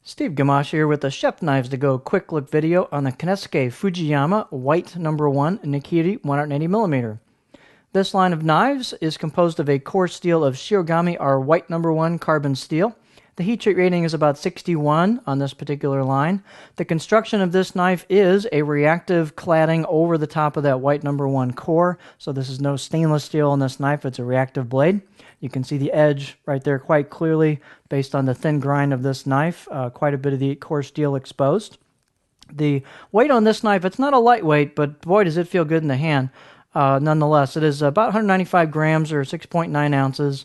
Steve Gamache here with the Chef Knives to Go quick look video on the Konosuke Fujiyama White No. 1 Nakiri 180mm. This line of knives is composed of a core steel of Shiogami R White No. 1 carbon steel. The heat treat rating is about 61 on this particular line. The construction of this knife is a reactive cladding over the top of that White No. 1 core. So this is no stainless steel on this knife, it's a reactive blade. You can see the edge right there quite clearly based on the thin grind of this knife. Quite a bit of the core steel exposed. The weight on this knife, it's not a lightweight, but boy does it feel good in the hand. Nonetheless, it is about 195 grams or 6.9 ounces.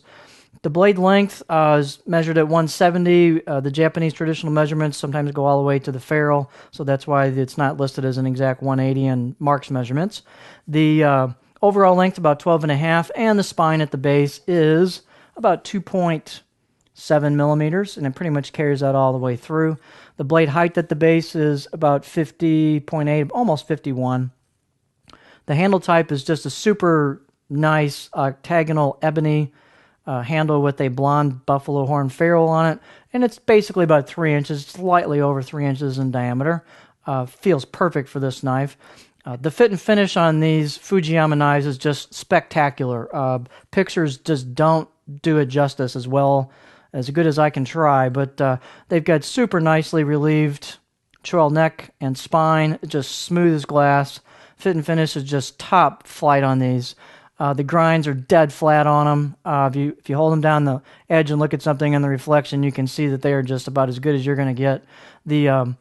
The blade length is measured at 170. The Japanese traditional measurements sometimes go all the way to the ferrule, so that's why it's not listed as an exact 180 in Mark's measurements. The overall length about 12.5, and the spine at the base is about 2.7 millimeters, and it pretty much carries that all the way through. The blade height at the base is about 50.8, almost 51. The handle type is just a super nice octagonal ebony handle with a blonde buffalo horn ferrule on it, and it's basically about 3 inches, slightly over 3 inches in diameter. Feels perfect for this knife. The fit and finish on these Fujiyama knives is just spectacular. Pictures just don't do it justice as good as I can try, but they've got super nicely relieved choil neck and spine, just smooth as glass. Fit and finish is just top flight on these. The grinds are dead flat on them. If you hold them down the edge and look at something in the reflection, you can see that they are just about as good as you're going to get. The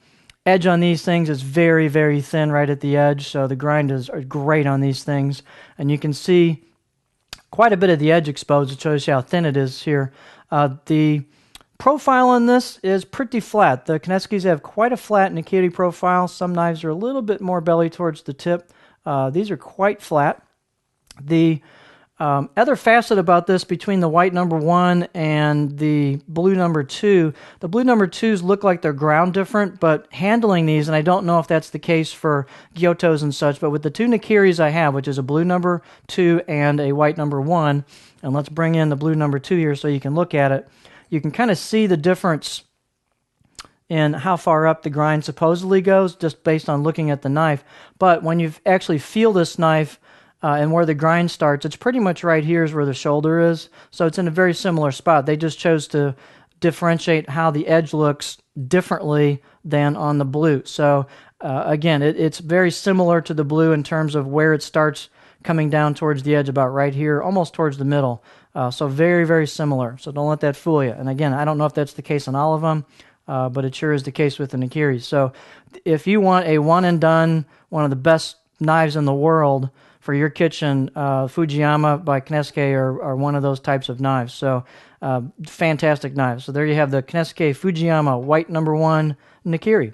edge on these things is very, very thin right at the edge, so the grind is great on these things. And you can see quite a bit of the edge exposed. It shows you how thin it is here. The profile on this is pretty flat. The Konosukes have quite a flat Nakiri profile. Some knives are a little bit more belly towards the tip. These are quite flat. The other facet about this between the White No. 1 and the Blue No. 2, the Blue No. 2s look like they're ground different, but handling these, and I don't know if that's the case for Gyotos and such, but with the two Nakiris I have, which is a Blue No. 2 and a White No. 1, and let's bring in the Blue No. 2 here so you can look at it, you can kind of see the difference in how far up the grind supposedly goes just based on looking at the knife. But when you actually feel this knife, and where the grind starts, it's pretty much right here is where the shoulder is. So it's in a very similar spot. They just chose to differentiate how the edge looks differently than on the blue. So again, it's very similar to the blue in terms of where it starts coming down towards the edge, about right here, almost towards the middle. So very, very similar. So don't let that fool you. And again, I don't know if that's the case on all of them, but it sure is the case with the Nakiri. So if you want a one and done, one of the best knives in the world for your kitchen, Fujiyama by Konosuke are one of those types of knives. So fantastic knives. So there you have the Konosuke Fujiyama White No. 1 Nakiri.